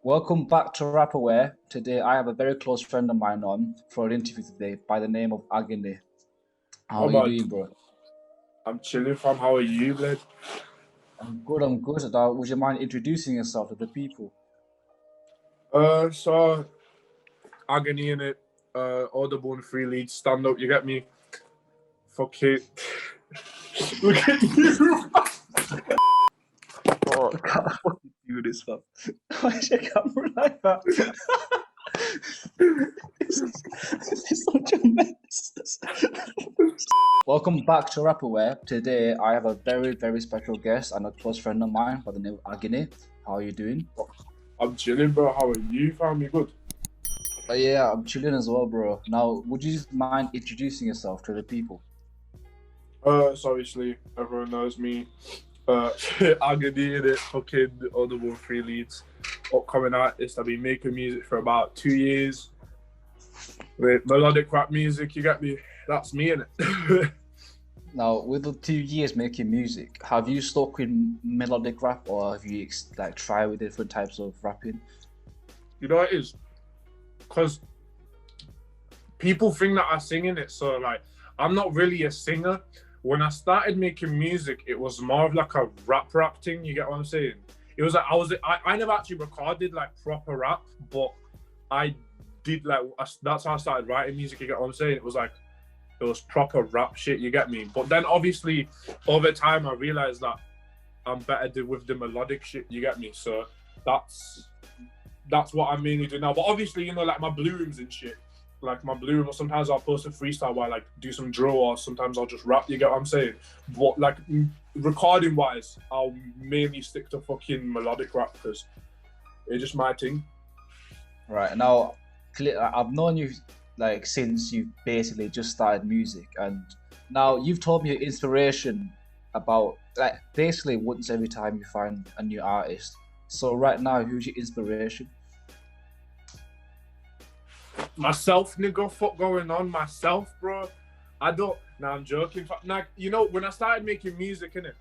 Welcome back to Rapperware. Today I have a very close friend of mine on for an interview today by the name of Agxny. How Oh are you man, doing, bro? I'm chilling fam. How are you, blood? I'm good. Now, would you mind introducing yourself to the people? So agony in it. Audible and free leads. Stand up. You get me? Fuck it. Look at you. Oh, I can't fucking do this, fam. Why is your camera like that? this is such a mess. Welcome back to Rapperware. Today I have a very special guest and a close friend of mine by the name of Agxny. How are you doing? I'm chilling, bro. How are you, fam? You good? Yeah, I'm chilling as well, bro. Now, would you mind introducing yourself to the people? So obviously everyone knows me. Agony in it. Fucking Audible and free leads. Upcoming artist. I've been making music for about 2 years. With melodic rap music. You get me? That's me in it. Now, with the 2 years making music, have you stuck with melodic rap or have you like tried with different types of rapping? You know what it is? Because people think that I sing in it, so like I'm not really a singer. When I started making music, it was more of like a rap thing. You get what I'm saying? It was like I never actually recorded like proper rap, but I did like that's how I started writing music. You get what I'm saying? It was proper rap shit. You get me? But then obviously over time I realized that I'm better with the melodic shit. You get me? So that's what I mainly do now. But obviously, like my blue rooms and shit. Like my blue room, or sometimes I'll post a freestyle where I like do some drill, or sometimes I'll just rap. You get what I'm saying? But like recording wise, I'll mainly stick to fucking melodic rap because it's just my thing. Right now, I've known you like since you basically just started music, and now you've told me your inspiration about like basically once every time you find a new artist. So right now, who's your inspiration? Myself, nigga, fuck going on myself, bro. I don't. Nah, I'm joking. Like when I started making music, innit,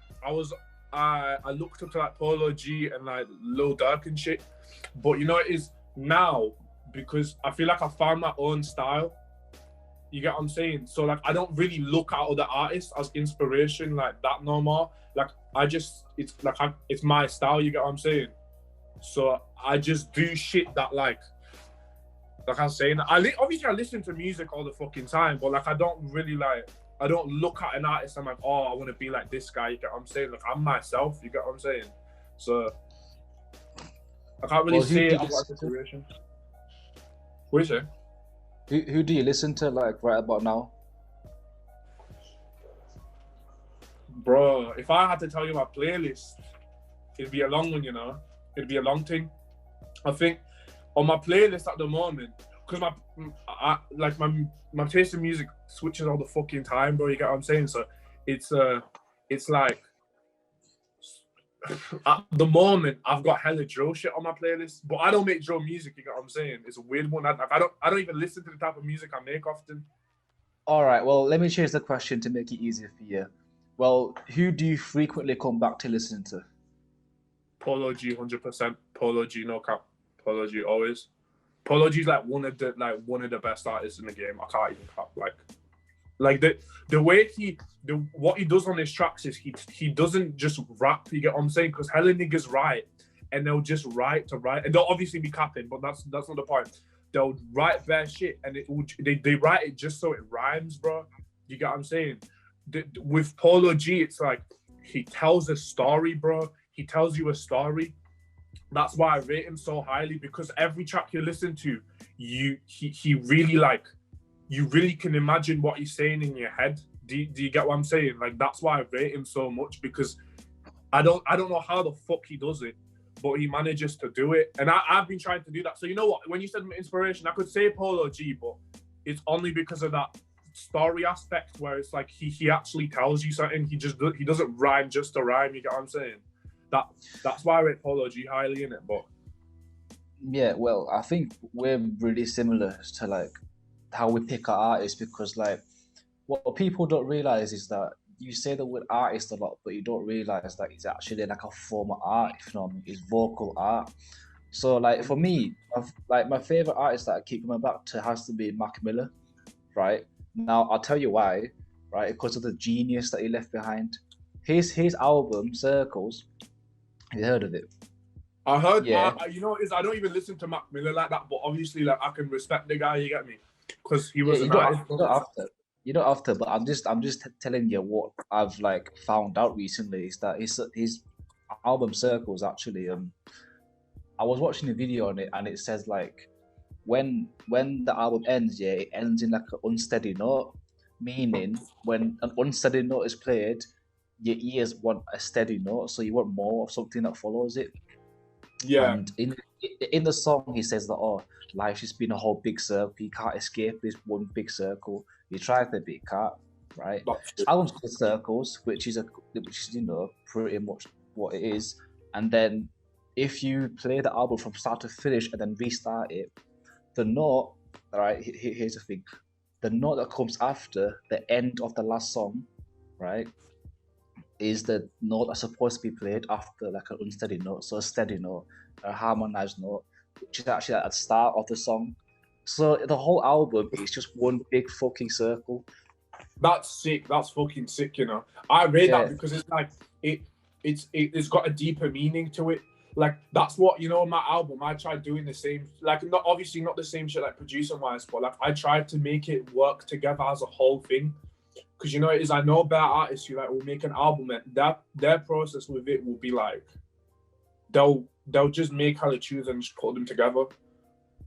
I looked up to like Polo G and like Lil Durk and shit. But it is now because I feel like I found my own style. You get what I'm saying? So like I don't really look at other artists as inspiration like that no more. Like it's my style. You get what I'm saying? So I just do shit that like I was saying, obviously I listen to music all the fucking time, but like I don't look at an artist and I'm like, oh, I want to be like this guy. You get what I'm saying? Like I'm myself. You get what I'm saying? So I can't really say I've got a situation. What do you say? Who do you listen to like right about now? Bro, if I had to tell you my playlist, it'd be a long one, It'd be a long thing. I think on my playlist at the moment, because my taste in music switches all the fucking time, bro. You get what I'm saying? So it's like at the moment I've got hella drill shit on my playlist, but I don't make drill music. You get what I'm saying? It's a weird one. I don't even listen to the type of music I make often. All right, well, let me change the question to make it easier for you. Well, who do you frequently come back to listen to? Polo G, 100%. Polo G, no cap. Polo G always. Polo G's like one of the best artists in the game. I can't even cap. Like the way what he does on his tracks is he doesn't just rap. You get what I'm saying? Because hella niggas write and they'll just write to write, and they'll obviously be capping, but that's not the point. They'll write bare shit and they write it just so it rhymes, bro. You get what I'm saying? With Polo G, it's like he tells a story, bro. He tells you a story. That's why I rate him so highly, because every track you listen to, he really you really can imagine what he's saying in your head. Do you get what I'm saying? Like that's why I rate him so much, because I don't know how the fuck he does it, but he manages to do it. And I've been trying to do that. So you know what? When you said inspiration, I could say Polo G, but it's only because of that story aspect where it's like he actually tells you something. He doesn't rhyme just to rhyme. You get what I'm saying? That's why I rate Polo G highly in it. But Yeah, well, I think we're really similar to like how we pick our artists because like what people don't realize is that you say the word artist a lot, but you don't realize that it's actually like a form of art, if you know what I mean? It's vocal art. So like for me, like my favorite artist that I keep coming back to has to be Mac Miller, right? Now I'll tell you why, right? Because of the genius that he left behind. His album Circles. Have you heard of it? I heard, Yeah, you know, is I don't even listen to Mac Miller like that, but obviously, like, I can respect the guy. You get me? Because he yeah. was an artist. You don't have to. You don't have to. But I'm just telling you what I've like found out recently is that his album Circles actually. I was watching a video on it and it says like when the album ends, yeah, it ends in like an unsteady note, meaning when an unsteady note is played, your ears want a steady note, so you want more of something that follows it. Yeah, And in the song, he says that life's just been a whole big circle. You can't escape this one big circle. You try to, but you can't, right? that's His it. album's called Circles, which is pretty much what it is. And then if you play the album from start to finish and then restart it, the note, all right, here's the thing. The note that comes after the end of the last song, right, is the note that's supposed to be played after like an unsteady note. So a steady note, a harmonized note, which is actually at the start of the song. So the whole album is just one big fucking circle. That's sick. That's fucking sick. You know, I read that Yeah. because it's like it's got a deeper meaning to it. Like that's what, you know, my album. I tried doing the same. Like not obviously not the same shit like producer wise, but like I tried to make it work together as a whole thing. Because you know it is. I know about artists who like will make an album and that their process with it will be like they'll just make hella tunes and just put them together.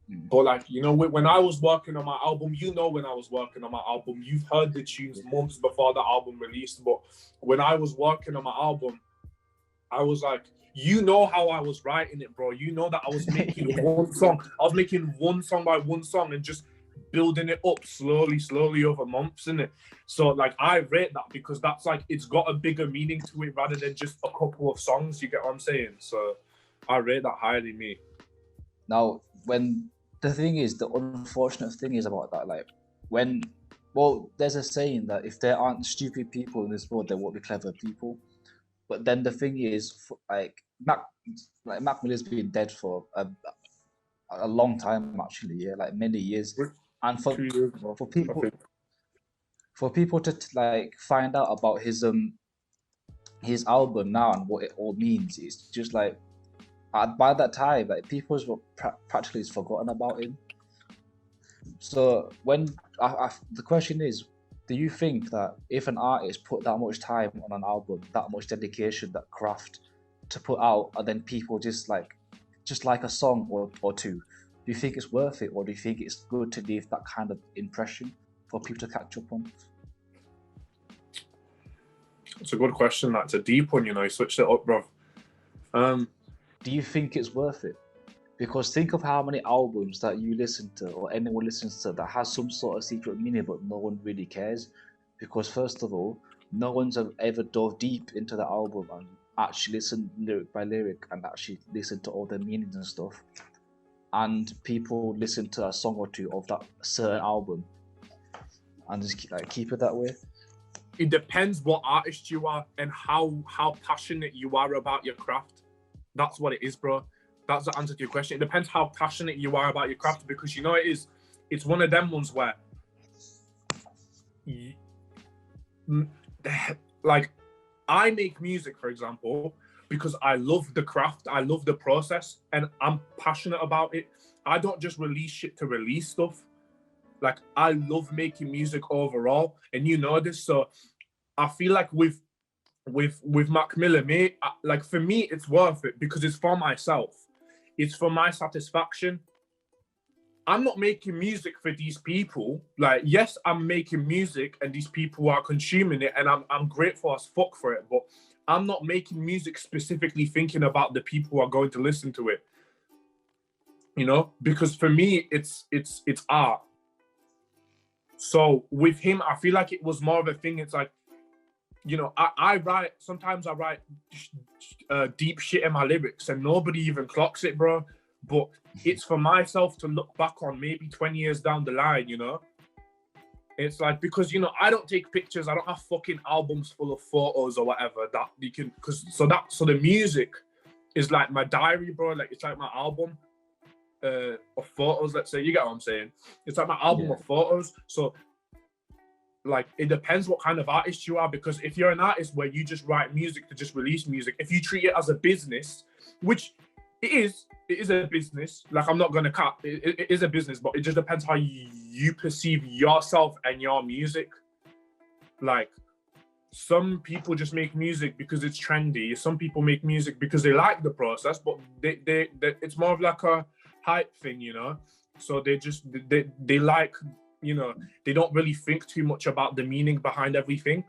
But like, you know, when I was working on my album, you know, when I was working on my album, you've heard the tunes months before the album released. But when I was working on my album, I was like, you know how I was writing it, bro. You know that I was making Yeah. one song. I was making one song by one song and just building it up slowly over months, innit? So like I rate that because that's like it's got a bigger meaning to it rather than just a couple of songs. You get what I'm saying? So I rate that highly, me. Now, when the thing is, the unfortunate thing is about that, like when, well, there's a saying that if there aren't stupid people in this world, there won't be clever people. But then the thing is, like Mac Miller's been dead for a long time actually, yeah, like many years. And 2 years now, for I people think. for people to like find out about his album now and what it all means, it's just like by that time, like people's were practically forgotten about him. So when the question is, do you think that if an artist put that much time on an album, that much dedication, that craft to put out, and then people just like a song or two, do you think it's worth it, or do you think it's good to leave that kind of impression for people to catch up on? It's a good question. That's a deep one, you know. You switched it up, bro. Do you think it's worth it? Because think of how many albums that you listen to or anyone listens to that has some sort of secret meaning, but no one really cares. Because first of all, no one's ever dove deep into the album and actually listened lyric by lyric and actually listened to all the meanings and stuff. And people listen to a song or two of that certain album and just keep it that way. It depends what artist you are and how passionate you are about your craft. That's what it is, bro. That's the answer to your question. It depends how passionate you are about your craft because you know it is. It's one of them ones where, like, I make music, for example, because I love the craft, I love the process, and I'm passionate about it. I don't just release shit to release stuff. Like, I love making music overall, and you know this. So I feel like with Mac Miller, mate, like for me, it's worth it because it's for myself. It's for my satisfaction. I'm not making music for these people. Like, yes, I'm making music and these people are consuming it, and I'm grateful as fuck for it. But I'm not making music specifically thinking about the people who are going to listen to it. You know, because for me, it's art. So with him, I feel like it was more of a thing. It's like, you know, I write, sometimes I write deep shit in my lyrics and nobody even clocks it, bro. But it's for myself to look back on maybe 20 years down the line, you know? It's like, because, you know, I don't take pictures. I don't have fucking albums full of photos or whatever that you can, so the music is like my diary, bro. Like it's like my album of photos. Let's say, you get what I'm saying. It's like my album of photos. So like it depends what kind of artist you are, because if you're an artist where you just write music to just release music, if you treat it as a business, which it is a business. Like I'm not gonna cut. It is a business, but it just depends how you perceive yourself and your music. Like some people just make music because it's trendy. Some people make music because they like the process, but they it's more of like a hype thing, you know. So they like, you know, they don't really think too much about the meaning behind everything,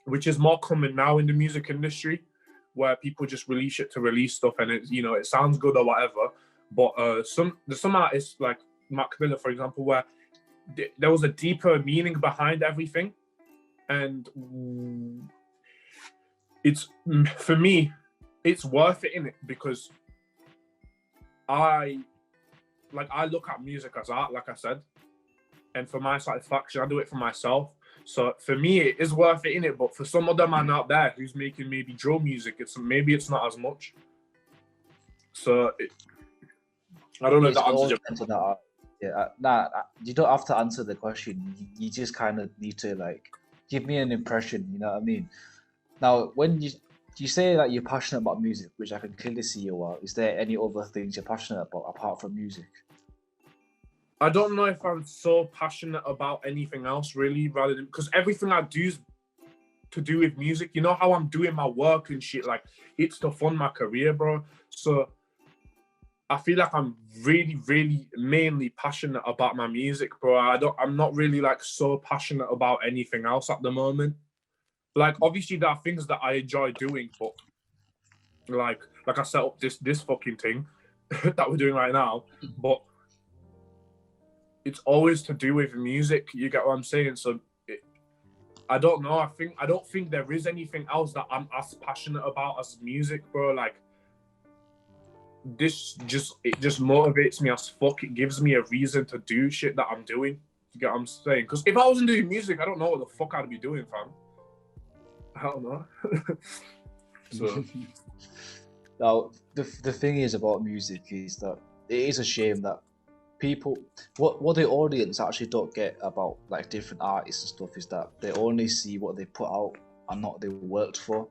which is more common now in the music industry, where people just release it to release stuff and it, you know, it sounds good or whatever. But there's some artists like Mac Miller, for example, where there was a deeper meaning behind everything, and it's, for me, it's worth it in it, because I look at music as art, like I said, and for my satisfaction, I do it for myself. So for me, it is worth it in it. But for some other man out there who's making maybe drill music, it's not as much. So I don't know if that answers your question. Yeah, you don't have to answer the question. You just kind of need to like give me an impression. You know what I mean? Now, when you say that you're passionate about music, which I can clearly see you are, is there any other things you're passionate about apart from music? I don't know if I'm so passionate about anything else really, rather than, because everything I do is to do with music. You know how I'm doing my work and shit, like it's to fund my career, bro. So I feel like I'm really, really mainly passionate about my music, bro. I'm not really like so passionate about anything else at the moment. Like obviously there are things that I enjoy doing, but like I set up this fucking thing that we're doing right now, but it's always to do with music. You get what I'm saying? So I don't know. I don't think there is anything else that I'm as passionate about as music, bro. Like it just motivates me as fuck. It gives me a reason to do shit that I'm doing. You get what I'm saying? Because if I wasn't doing music, I don't know what the fuck I'd be doing, fam. I don't know. So now the thing is about music is that it is a shame that people, what the audience actually don't get about like different artists and stuff is that they only see what they put out and not what they worked for.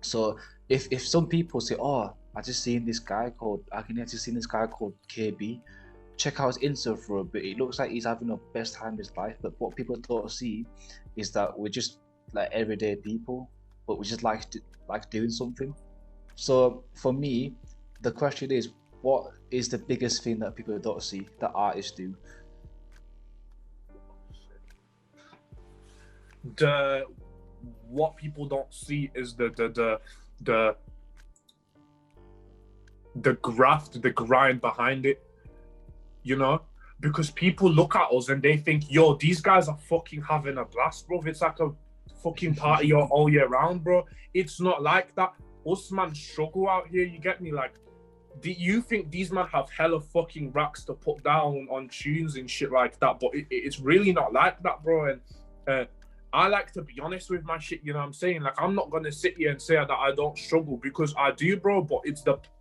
So if some people say, oh, I just seen this guy called Agxny, I just seen this guy called KB, check out his Insta for a bit, it looks like he's having the best time of his life. But what people don't see is that we're just like everyday people, but we just like doing something. So for me, the question is, what is the biggest thing that people don't see that artists do? What people don't see is the graft, the grind behind it, you know? Because people look at us and they think, yo, these guys are fucking having a blast, bro. It's like a fucking party all year round, bro. It's not like that. Us man struggle out here, you get me? Like, do you think these men have hella fucking racks to put down on tunes and shit like that? But it's really not like that, bro. And I like to be honest with my shit, you know what I'm saying? Like, I'm not gonna sit here and say that I don't struggle, because I do, bro. But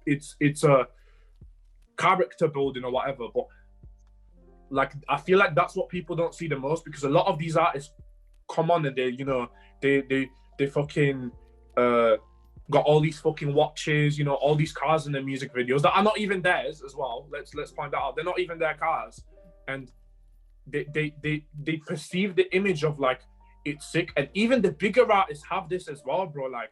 it's a character building or whatever. But like, I feel like that's what people don't see the most, because a lot of these artists come on and they, you know, they fucking got all these fucking watches, you know, all these cars in their music videos that are not even theirs as well. Let's point that out. They're not even their cars, and they perceive the image of like it's sick. And even the bigger artists have this as well, bro. Like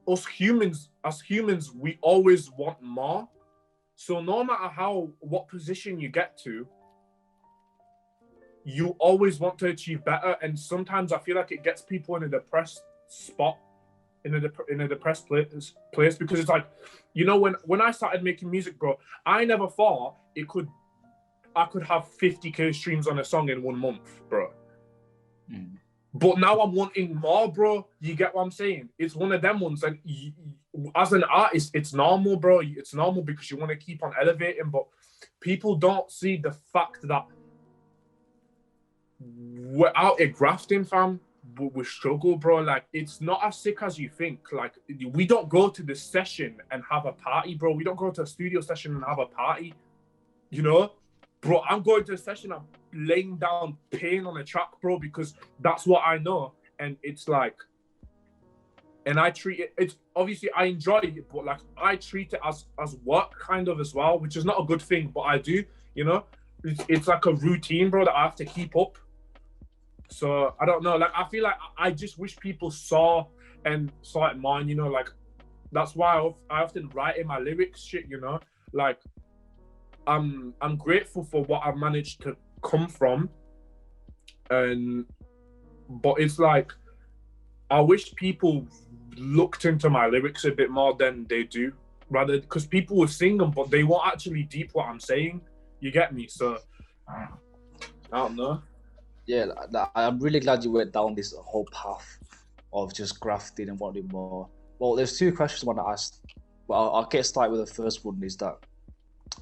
as humans, we always want more. So no matter what position you get to, you always want to achieve better. And sometimes I feel like it gets people in a depressed spot, in a depressed place, because it's like, you know, when I started making music, bro, I never thought I could have 50k streams on a song in 1 month, bro. But now I'm wanting more, bro. You get what I'm saying? It's one of them ones. And as an artist, it's normal, bro. It's normal because you want to keep on elevating. But people don't see the fact that we're out here grafting, fam. we struggle, bro. Like, it's not as sick as you think. Like, we don't go to the session and have a party, bro. We don't go to a studio session and have a party, you know? Bro, I'm going to a session, I'm laying down pain on a track, bro, because that's what I know. And it's like, and I treat it, it's obviously I enjoy it, but like I treat it as work kind of as well, which is not a good thing, but I do, you know? It's like a routine, bro, that I have to keep up. So I don't know, like I feel like I just wish people saw it mine, you know, like that's why I often write in my lyrics shit, you know, like I'm grateful for what I've managed to come from, but it's like I wish people looked into my lyrics a bit more than they do, rather, because people will sing them but they won't actually deep what I'm saying, you get me? So I don't know. Yeah, I'm really glad you went down this whole path of just grafting and wanting more. Well, there's two questions I want to ask. Well, I'll get started with the first one. Is that,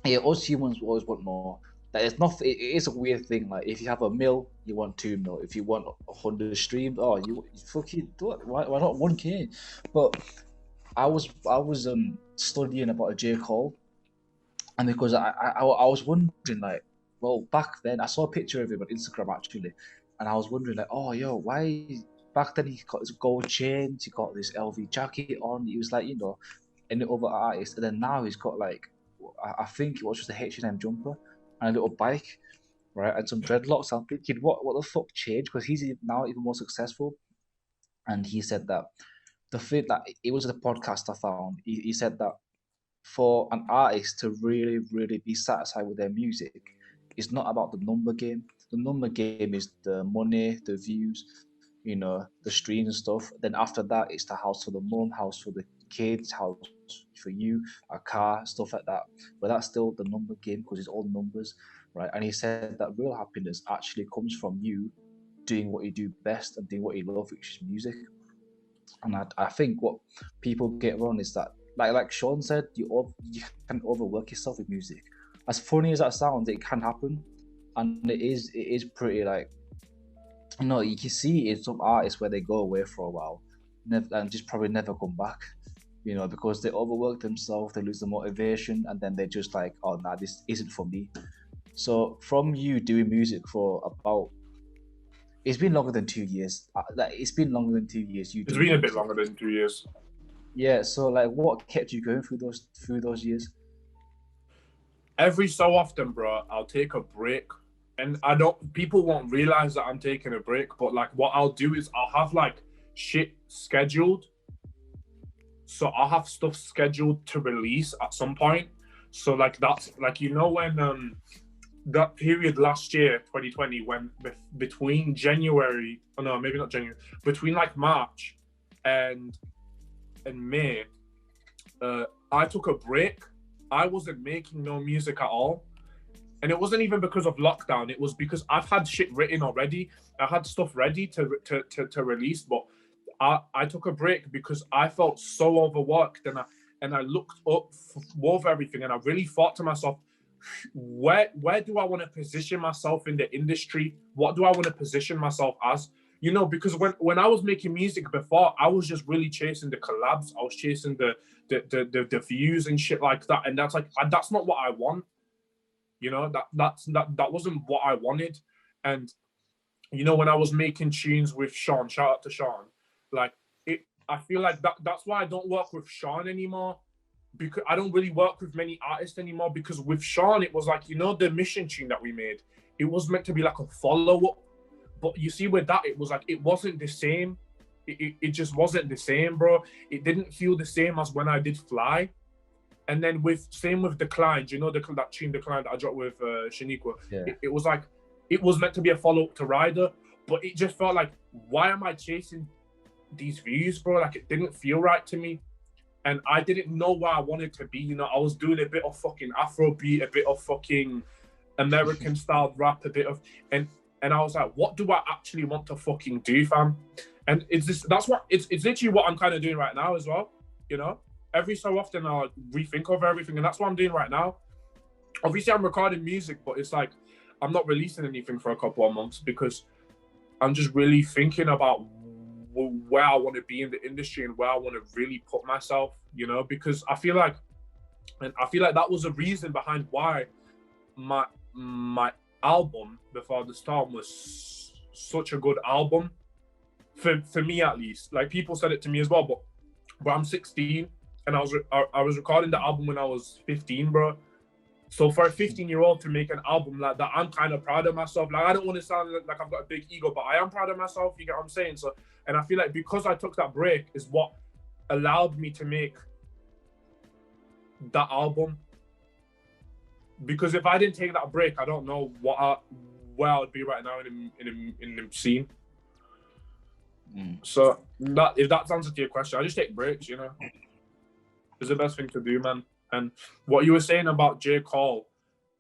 yeah, us humans always want more. Like, it's not. It is a weird thing. Like, if you have a mil, you want 2 mil. If you want 100 streams, oh, you fucking do it. Why not 1K? But I was studying about a J Cole, and because I was wondering, like, well, back then I saw a picture of him on Instagram actually, and I was wondering, like, oh, yo, why back then he got his gold chains, he got this LV jacket on, he was like, you know, any other artist, and then now he's got like, I think it was just a H&M jumper and a little bike, right, and some dreadlocks. I'm thinking, what the fuck changed? Because he's now even more successful, and he said that the thing that it was the podcast I found. He said that for an artist to really, really be satisfied with their music, it's not about the number game. The number game is the money, the views, you know, the streams and stuff. Then after that, it's the house for the mum, house for the kids, house for you, a car, stuff like that. But that's still the number game because it's all numbers, right? And he said that real happiness actually comes from you doing what you do best and doing what you love, which is music. And I think what people get wrong is that, like Sean said, you can overwork yourself with music. As funny as that sounds, it can happen, and it is pretty, like, you know, you can see in some artists where they go away for a while, and just probably never come back, you know, because they overwork themselves, they lose the motivation, and then they're just like, oh nah, this isn't for me. So from you doing music for about, it's been longer than 2 years. Like, it's been longer than 2 years. It's been a bit longer than 2 years. Yeah. So like, what kept you going through those years? Every so often, bro, I'll take a break, and people won't realize that I'm taking a break. But like, what I'll do is I'll have like shit scheduled. So I'll have stuff scheduled to release at some point. So like that's like, you know, when that period last year, 2020, when between January, oh no, maybe not January, between like March and May, I took a break. I wasn't making no music at all. And it wasn't even because of lockdown. It was because I've had shit written already. I had stuff ready to release, but I took a break because I felt so overworked, and I looked up over everything, and I really thought to myself, where do I want to position myself in the industry? What do I want to position myself as? You know, because when I was making music before, I was just really chasing the collabs. I was chasing the views and shit like that, and that's not what I want. You know, that wasn't what I wanted. And you know, when I was making tunes with Sean, shout out to Sean, like I feel like that's why I don't work with Sean anymore, because I don't really work with many artists anymore, because with Sean it was like, you know, the mission tune that we made, it was meant to be like a follow-up, but you see with that, it was like, it wasn't the same. It just wasn't the same, bro. It didn't feel the same as when I did Fly. And then same with Decline, you know, that tune Decline that I dropped with Shaniqua. Yeah. It was like, it was meant to be a follow-up to Rider, but it just felt like, why am I chasing these views, bro? Like, it didn't feel right to me. And I didn't know where I wanted to be. You know, I was doing a bit of fucking Afrobeat, a bit of fucking American style rap, a bit of, and I was like, what do I actually want to fucking do, fam? And it's literally what I'm kind of doing right now as well. You know, every so often I'll rethink over everything, and that's what I'm doing right now. Obviously, I'm recording music, but it's like, I'm not releasing anything for a couple of months because I'm just really thinking about where I want to be in the industry and where I want to really put myself, you know, because I feel like that was a reason behind why my album Before the Storm was such a good album for me, at least. Like, people said it to me as well, but I'm 16 and I was recording the album when I was 15, bro. So for a 15-year-old to make an album like that, I'm kind of proud of myself. Like, I don't want to sound like I've got a big ego, but I am proud of myself. You get what I'm saying? So, and I feel like because I took that break is what allowed me to make that album. Because if I didn't take that break, I don't know where I would be right now in the scene. So that, if that answers your question, I just take breaks, you know. It's the best thing to do, man. And what you were saying about J. Cole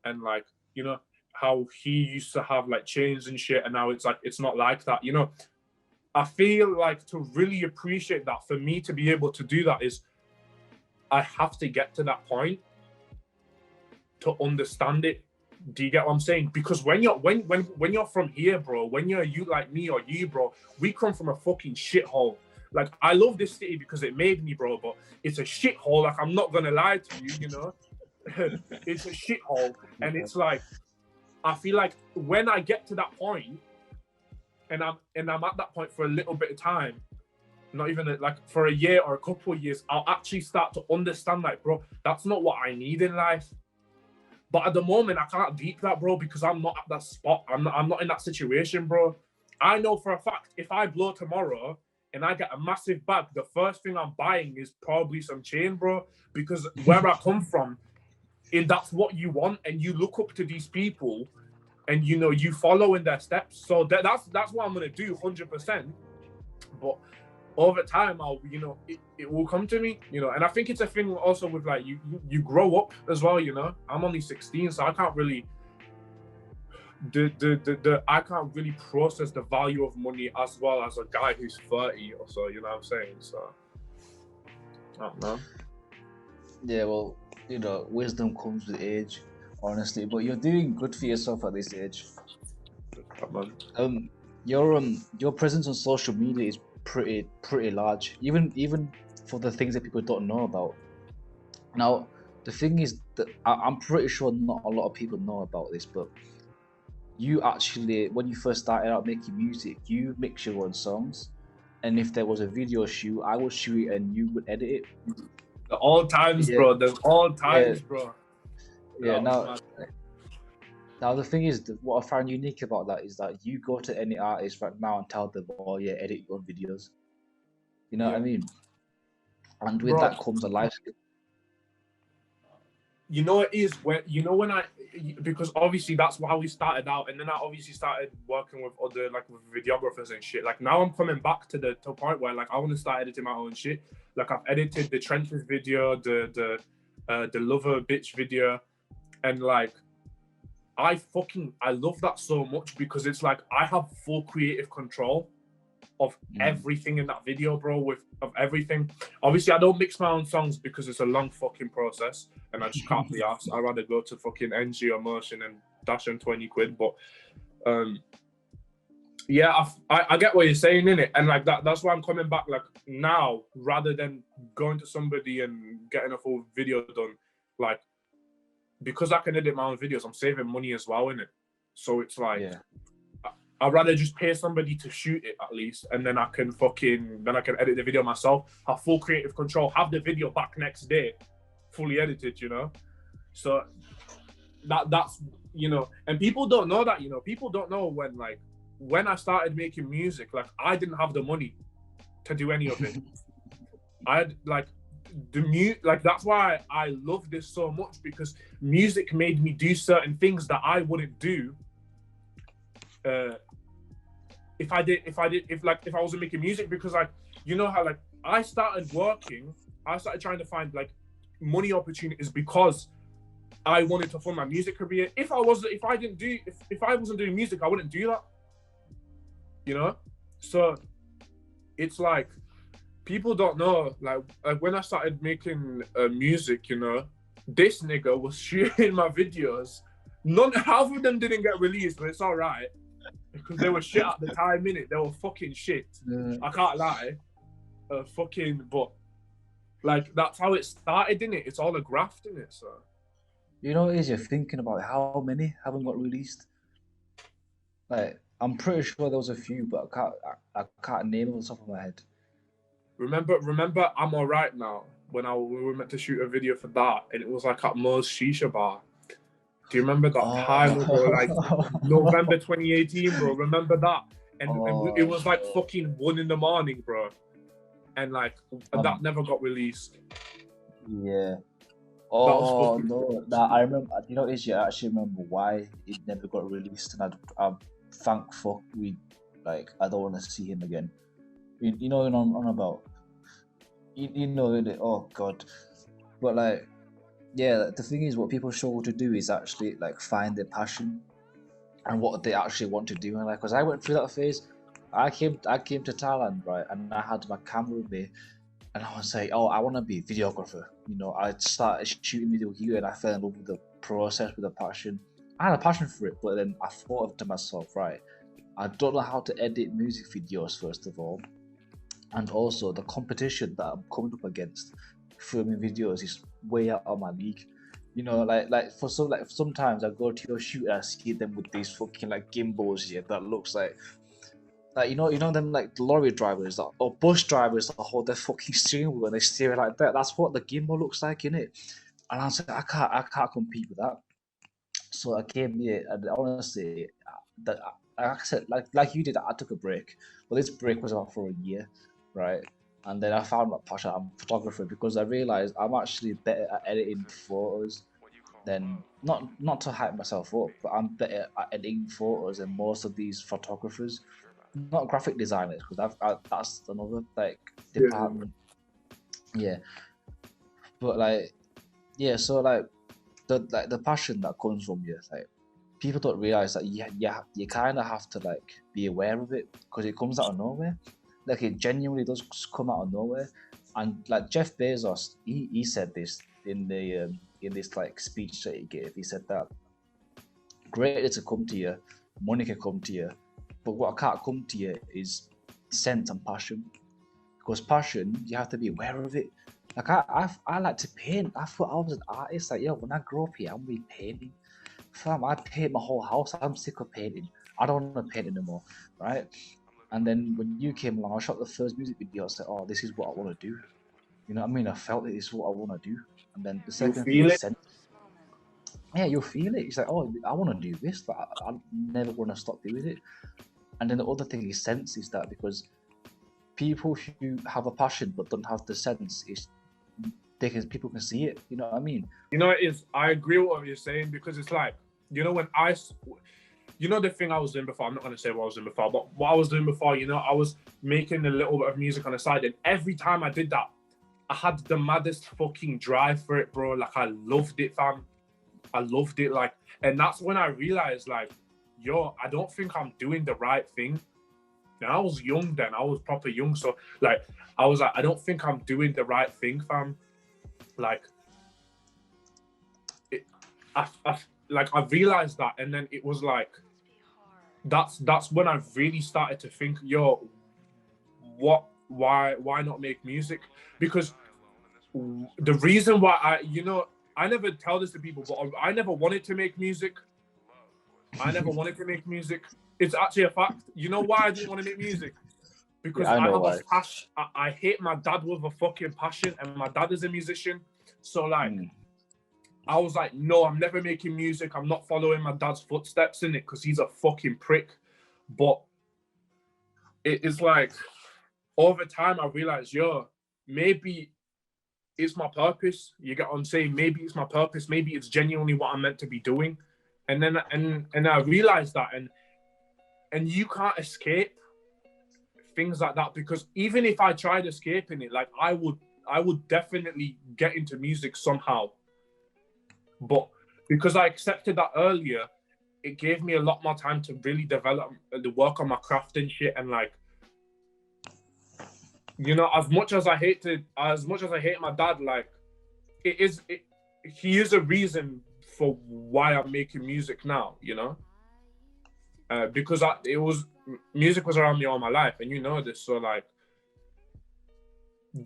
and, like, you know, how he used to have like chains and shit, and now it's like, it's not like that, you know. I feel like to really appreciate that, for me to be able to do that, is I have to get to that point to understand it. Do you get what I'm saying? Because when you're from here, bro, when you're you like me or you, bro, we come from a fucking shithole. Like, I love this city because it made me, bro, but it's a shithole. Like, I'm not gonna lie to you, you know. It's a shithole, and it's like, I feel like when I get to that point, and I'm at that point for a little bit of time, not even like for a year or a couple of years, I'll actually start to understand, like, bro, that's not what I need in life. But at the moment, I can't deep that, bro, because I'm not at that spot. I'm not in that situation, bro. I know for a fact, if I blow tomorrow and I get a massive bag, the first thing I'm buying is probably some chain, bro. Because where I come from, that's what you want, and you look up to these people, and, you know, you follow in their steps. So that's what I'm gonna do, 100%. But over time, you know, it will come to me, you know. And I think it's a thing also with, like, you grow up as well, you know. I'm only 16, so I can't really I can't really process the value of money as well as a guy who's 30 or so, you know what I'm saying? So I don't know. Yeah, well, you know, wisdom comes with age, honestly. But you're doing good for yourself at this age. Your presence on social media is pretty large, even for the things that people don't know about. Now, the thing is that I'm pretty sure not a lot of people know about this, but you actually, when you first started out making music, you mix your own songs, and if there was a video shoot, I would shoot it and you would edit it. The all times, yeah. Bro. The all times, yeah. Bro. Yeah. Now the thing is, what I find unique about that is that you go to any artist right now and tell them, "Oh yeah, edit your own videos." You know what I mean? And with that comes a life skill. You know, it is when because obviously that's how we started out, and then I obviously started working with other, like, with videographers and shit. Like, now I'm coming back to the point where, like, I want to start editing my own shit. Like, I've edited the Trenches video, the Lover Bitch video, and, like, I love that so much because it's like I have full creative control of everything in that video, bro, of everything. Obviously, I don't mix my own songs because it's a long fucking process, and I just can't be asked. I'd rather go to fucking NG or Motion and dash in 20 quid. But yeah, I get what you're saying, innit? And, like, that's why I'm coming back, like, now, rather than going to somebody and getting a full video done. Like, because I can edit my own videos, I'm saving money as well, innit? So it's like, yeah. I'd rather just pay somebody to shoot it at least, and then I can edit the video myself, have full creative control, have the video back next day, fully edited, you know? So that's, you know, and people don't know that, you know, people don't know when I started making music, like, I didn't have the money to do any of it. That's why I love this so much, because music made me do certain things that I wouldn't do if I wasn't making music. Because, like, you know how, like, I started trying to find, like, money opportunities because I wanted to fund my music career. If I wasn't doing music, I wouldn't do that, you know? So it's like, people don't know, like when I started making music, you know, this nigga was shooting my videos. Half of them didn't get released, but it's all right. because they were shit at the time, innit? They were fucking shit. I can't lie. But like that's how it started, innit? It's all a graft, innit? So You know, as you're thinking about how many haven't got released. Like, I'm pretty sure there was a few, but I can't name them off the top of my head. remember, I'm alright now. When we were meant to shoot a video for that, and it was like at Mo's Shisha Bar. Do you remember that time ago, like November 2018, bro? Remember that? And it was like fucking 1 a.m, bro. And like that never got released. Yeah. Oh no! Nah, I remember. You know, is you actually remember why it never got released, and I thank fuck I don't want to see him again. You know what I'm on about. You know it. Oh god, but like, yeah. The thing is, what people struggle to do is actually like find their passion and what they actually want to do. And like, cause I went through that phase. I came to Thailand, right, and I had my camera with me. And I was like, oh, I want to be a videographer. You know, I started shooting video here and I fell in love with the process, with the passion. I had a passion for it, but then I thought to myself, right, I don't know how to edit music videos, first of all. And also, the competition that I'm coming up against filming videos is way out of my league. You know, sometimes I go to your shoot and I see them with these fucking like gimbals here that looks like you know them like lorry drivers or bus drivers that hold their fucking steering wheel and they steer it like that. That's what the gimbal looks like, innit? And I was like, I can't compete with that. So I came here and honestly, that like I said, like you did, I took a break. But this break was about for a year, right? And then I found my passion. I'm a photographer because I realized I'm actually better at editing photos than not to hype myself up, but I'm better at editing photos than most of these photographers, not graphic designers, because that's another like department. Yeah, but like yeah, so like the passion that comes from you, like people don't realize that you kind of have to like be aware of it because it comes out of nowhere. Like it genuinely does come out of nowhere, and like Jeff Bezos, he said this in this like speech that he gave. He said that greater to come to you, money can come to you, but what can't come to you is sense and passion. Because passion, you have to be aware of it. Like I like to paint. I thought I was an artist. Like, yo, when I grow up here, I'm gonna be painting. Fam, I paint my whole house. I'm sick of painting. I don't want to paint anymore, right? And then when you came along, I shot the first music video. I said, oh, this is what I want to do. You know what I mean? I felt it. This is what I want to do. And then the second thing is sense. Yeah, you'll feel it. It's like, oh, I want to do this, but I never want to stop doing it. And then the other thing is sense is that because people who have a passion but don't have the sense is people can see it. You know what I mean? You know, I agree with what you're saying because it's like, you know, you know, the thing I was doing before, I'm not going to say what I was doing before, but what I was doing before, you know, I was making a little bit of music on the side, and every time I did that, I had the maddest fucking drive for it, bro. Like, I loved it, fam. I loved it, like, and that's when I realized, like, yo, I don't think I'm doing the right thing. And I was young then, I was proper young, so, like, I was like, I don't think I'm doing the right thing, fam. Like, I realized that, and then it was like, that's when I really started to think, yo, why not make music? Because the reason why I never tell this to people, but I never wanted to make music. It's actually a fact. You know why I didn't want to make music? Because I have a passion. I hate my dad with a fucking passion, and my dad is a musician. So like, I was like, no, I'm never making music. I'm not following my dad's footsteps in it because he's a fucking prick. But it's like, over time, I realized, yo, maybe it's my purpose. You get what I'm saying? Maybe it's my purpose. Maybe it's genuinely what I'm meant to be doing. And then I realized that, and you can't escape things like that, because even if I tried escaping it, like I would definitely get into music somehow. But because I accepted that earlier, it gave me a lot more time to really develop the work on my craft and shit. And like, you know, as much as I hate my dad, like, he is a reason for why I'm making music now, you know? because music was around me all my life, and you know this. So like,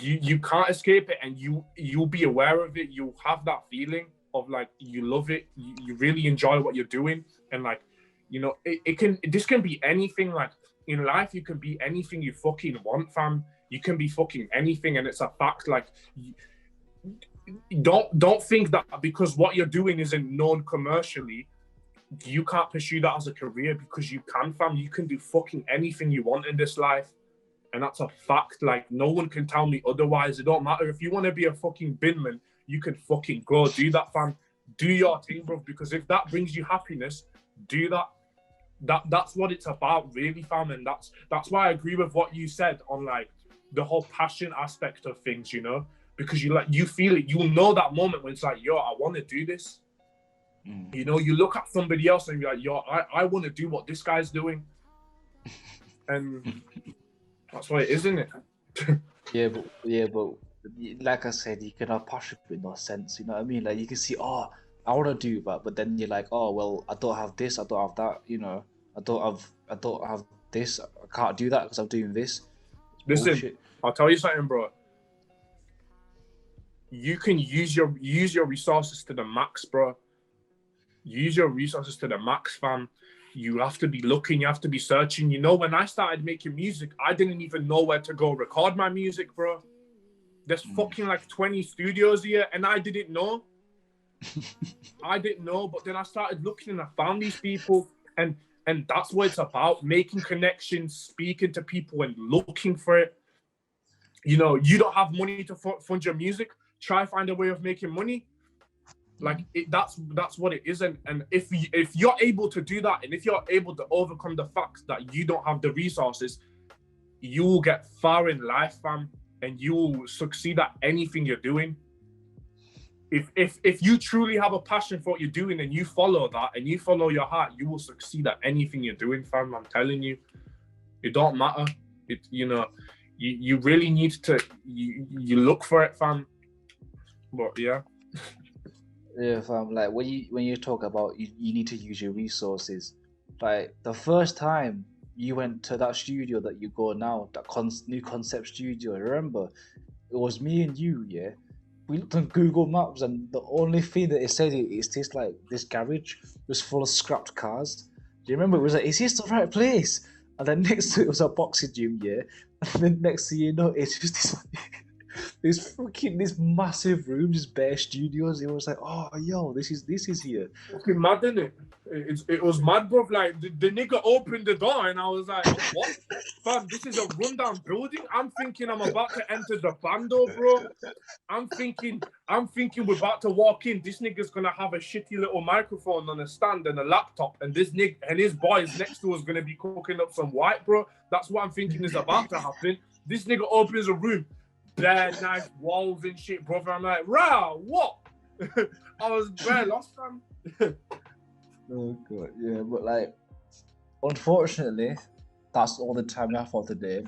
you can't escape it, and you'll be aware of it. You have that feeling of like you love it, you really enjoy what you're doing, and like, you know, this can be anything. Like in life, you can be anything you fucking want, fam. You can be fucking anything, and it's a fact. Like, don't think that because what you're doing isn't known commercially, you can't pursue that as a career, because you can, fam. You can do fucking anything you want in this life. And that's a fact. Like, no one can tell me otherwise. It don't matter. If you want to be a fucking binman, you can fucking go do that, fam. Do your thing, bro. Because if that brings you happiness, do that. That's what it's about, really, fam. And that's why I agree with what you said on like the whole passion aspect of things, you know, because you feel it. You know that moment when it's like, yo, I want to do this. You know, you look at somebody else and you're like, yo, I want to do what this guy's doing. And that's what it is, isn't it? yeah, but like I said, you can have passion with no sense. You know what I mean? Like you can see, oh, I want to do that, but then you're like, oh, well, I don't have this, I don't have that. You know, I don't have this. I can't do that because I'm doing this. Listen, bullshit. I'll tell you something, bro. You can use your resources to the max, bro. Use your resources to the max, fam. You have to be looking, you have to be searching. You know, when I started making music, I didn't even know where to go record my music, bro. There's fucking like 20 studios here, and I didn't know. I didn't know, but then I started looking and I found these people, and that's what it's about, making connections, speaking to people and looking for it. You know, you don't have money to fund your music, try find a way of making money. Like that's what it is, and if you're able to do that, and if you're able to overcome the fact that you don't have the resources, you will get far in life, fam, and you will succeed at anything you're doing. If you truly have a passion for what you're doing and you follow that and you follow your heart, you will succeed at anything you're doing, fam. I'm telling you, it don't matter. You know, you really need to you look for it, fam. But yeah. Yeah, fam. Like when you talk about you need to use your resources. Like the first time you went to that studio that you go now, that new concept studio. Remember, it was me and you. Yeah, we looked on Google Maps, and the only thing that it said is this like this garage was full of scrapped cars. Do you remember? It was like, is this the right place? And then next to it was a boxing gym. Yeah, and then next thing you know, it's just this massive room, just bare studios. It was like, oh yo, this is here. Fucking mad, isn't it? It was mad, bro. Like the nigga opened the door and I was like, what? Fam, this is a rundown building. I'm thinking I'm about to enter the bando, bro. I'm thinking we're about to walk in. This nigga's gonna have a shitty little microphone on a stand and a laptop, and this nigga and his boys next to us gonna be cooking up some white, bro. That's what I'm thinking is about to happen. This nigga opens a room. Bare nice walls and shit, brother. I'm like, rah, what? I was bare lost, fam. Oh god, yeah, but like, unfortunately, that's all the time we have for today.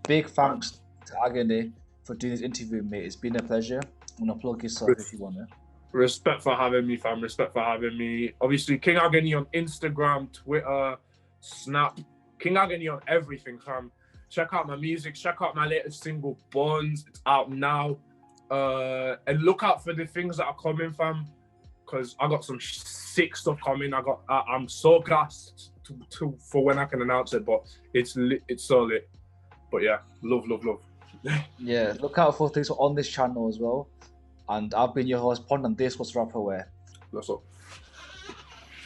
Big thanks to Agxny for doing this interview, mate. It's been a pleasure. I'm gonna plug yourself if you wanna. Respect for having me, fam. Respect for having me. Obviously, King Agxny on Instagram, Twitter, Snap. King Agxny on everything, fam. Check out my music. Check out my latest single, Bones. It's out now. And look out for the things that are coming, fam. Because I got some sick stuff coming. I'm so gassed for when I can announce it. But it's so lit. But yeah, love. Yeah, look out for things on this channel as well. And I've been your host, Pond, and this was Rapperware. That's all.